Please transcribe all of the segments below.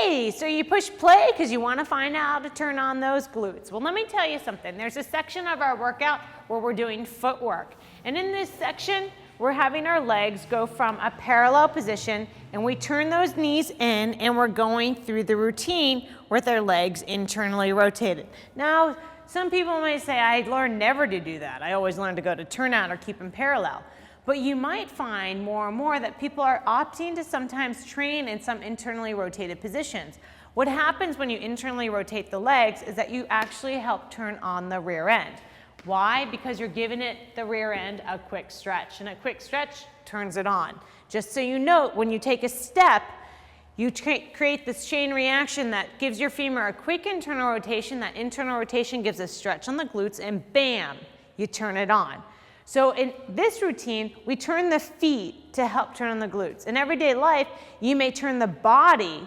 Hey, so you push play because you want to find out how to turn on those glutes. Well, let me tell you something. There's a section of our workout where we're doing footwork. And in this section, we're having our legs go from a parallel position, and we turn those knees in, and we're going through the routine with our legs internally rotated. Now, some people may say, I learned never to do that. I always learned to go to turnout or keep them parallel. But you might find more and more that people are opting to sometimes train in some internally rotated positions. What happens when you internally rotate the legs is that you actually help turn on the rear end. Why? Because you're giving it, the rear end, a quick stretch. And a quick stretch turns it on. Just so you note, when you take a step, you create this chain reaction that gives your femur a quick internal rotation. That internal rotation gives a stretch on the glutes, and bam, you turn it on. So in this routine, we turn the feet to help turn on the glutes. In everyday life, you may turn the body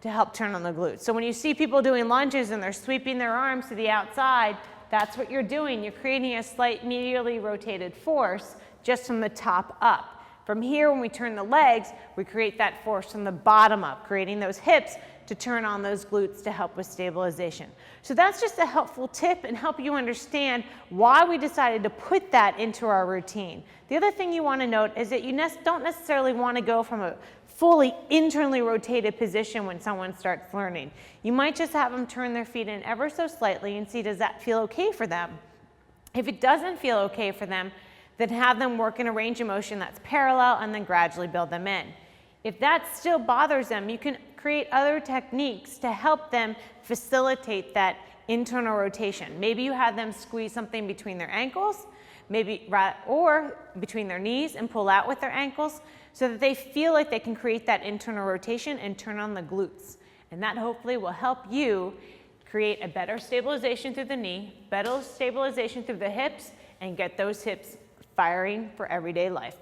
to help turn on the glutes. So when you see people doing lunges and they're sweeping their arms to the outside, that's what you're doing. You're creating a slight medially rotated force just from the top up. From here, when we turn the legs, we create that force from the bottom up, creating those hips to turn on those glutes to help with stabilization. So that's just a helpful tip and help you understand why we decided to put that into our routine. The other thing you want to note is that you don't necessarily want to go from a fully internally rotated position when someone starts learning. You might just have them turn their feet in ever so slightly and see, does that feel okay for them? If it doesn't feel okay for them, then have them work in a range of motion that's parallel and then gradually build them in. If that still bothers them, you can create other techniques to help them facilitate that internal rotation. Maybe you have them squeeze something between their ankles, or between their knees and pull out with their ankles so that they feel like they can create that internal rotation and turn on the glutes. And that hopefully will help you create a better stabilization through the knee, better stabilization through the hips, and get those hips firing for everyday life.